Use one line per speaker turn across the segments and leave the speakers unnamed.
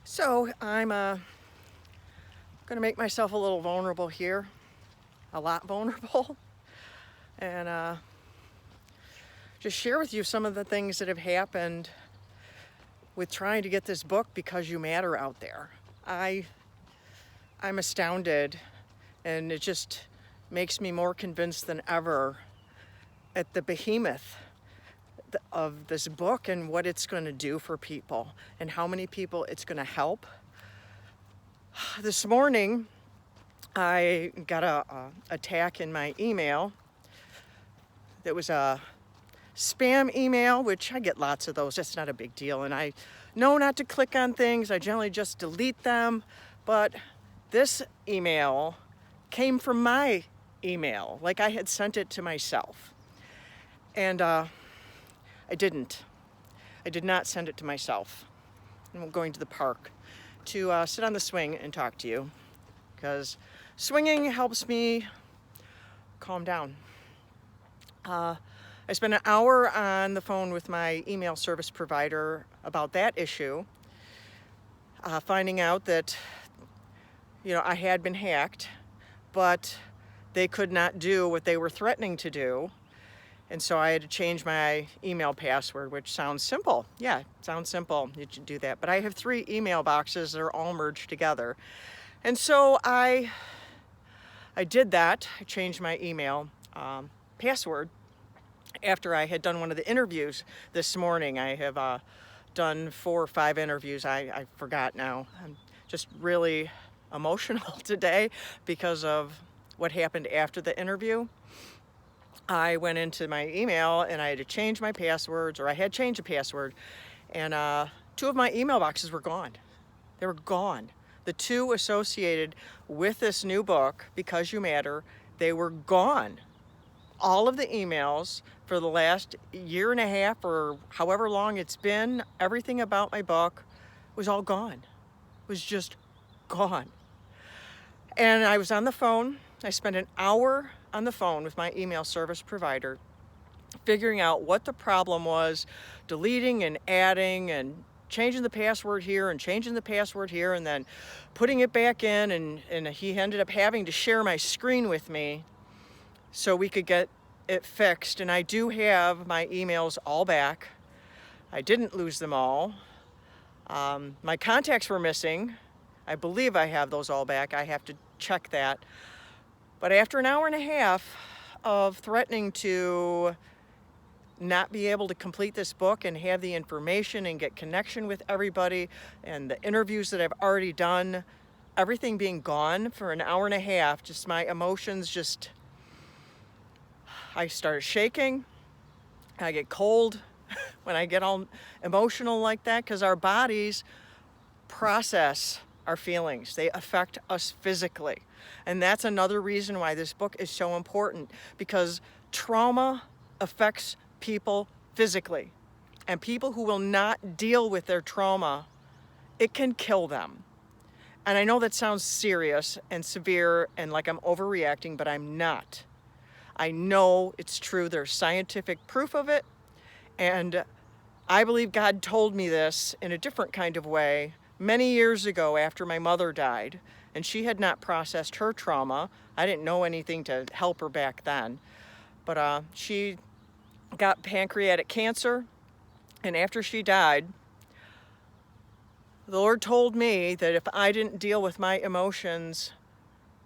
So I'm going to make myself a little vulnerable here, a lot vulnerable, and just share with you some of the things that have happened with trying to get this book Because You Matter out there. I'm astounded, and it just makes me more convinced than ever at the behemoth of this book and what it's going to do for people and how many people it's going to help. This morning, I got a attack in my email. That was a spam email, which I get lots of those. That's not a big deal. And I know not to click on things. I generally just delete them. But this email came from my email, like I had sent it to myself. And I didn't. I did not send it to myself. I'm going to the park to sit on the swing and talk to you, because swinging helps me calm down. I spent an hour on the phone with my email service provider about that issue, finding out that, I had been hacked, but they could not do what they were threatening to do. And so I had to change my email password, which sounds simple. Yeah, it sounds simple. You should do that. But I have 3 email boxes that are all merged together. And so I did that. I changed my email password after I had done one of the interviews this morning. I have done 4 or 5 interviews. I forgot now. I'm just really emotional today because of what happened after the interview. I went into my email and I had to change my passwords, or I had changed the password, and 2 of my email boxes were gone. They were gone. The 2 associated with this new book, Because You Matter, they were gone. All of the emails for the last year and a half or however long it's been, everything about my book was all gone. It was just gone. And I was on the phone. I spent an hour on the phone with my email service provider, figuring out what the problem was, deleting and adding and changing the password here and changing the password here, and then putting it back in, and he ended up having to share my screen with me so we could get it fixed. And I do have my emails all back. I didn't lose them all. My contacts were missing. I believe I have those all back. I have to check that. But after an hour and a half of threatening to not be able to complete this book and have the information and get connection with everybody, and the interviews that I've already done, everything being gone for an hour and a half, just my emotions I started shaking. I get cold when I get all emotional like that, because our bodies process our feelings. They affect us physically. And that's another reason why this book is so important, because trauma affects people physically. And people who will not deal with their trauma, it can kill them. And I know that sounds serious and severe and like I'm overreacting, but I'm not. I know it's true. There's scientific proof of it. And I believe God told me this in a different kind of way many years ago after my mother died, and she had not processed her trauma. I didn't know anything to help her back then. But she got pancreatic cancer, and after she died, the Lord told me that if I didn't deal with my emotions,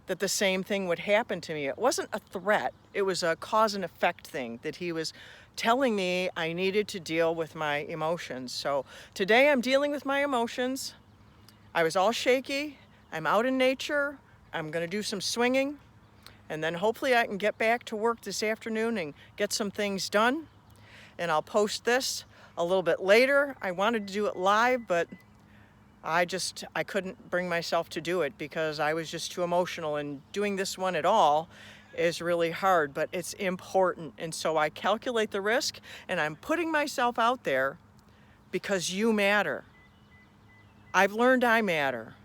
that the same thing would happen to me. It wasn't a threat. It was a cause and effect thing that he was telling me I needed to deal with my emotions. So today I'm dealing with my emotions. I was all shaky. I'm out in nature. I'm going to do some swinging. And then hopefully I can get back to work this afternoon and get some things done. And I'll post this a little bit later. I wanted to do it live, but I couldn't bring myself to do it because I was just too emotional. And doing this one at all is really hard, but it's important. And so I calculate the risk, and I'm putting myself out there because you matter. I've learned I matter,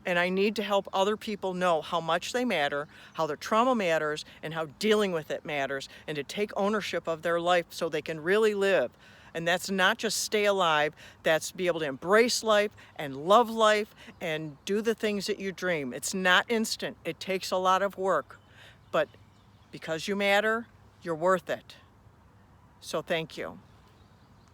and I need to help other people know how much they matter, how their trauma matters, and how dealing with it matters, and to take ownership of their life so they can really live And that's not just stay alive, that's be able to embrace life and love life and do the things that you dream. It's not instant, it takes a lot of work, but because you matter, you're worth it. So thank you.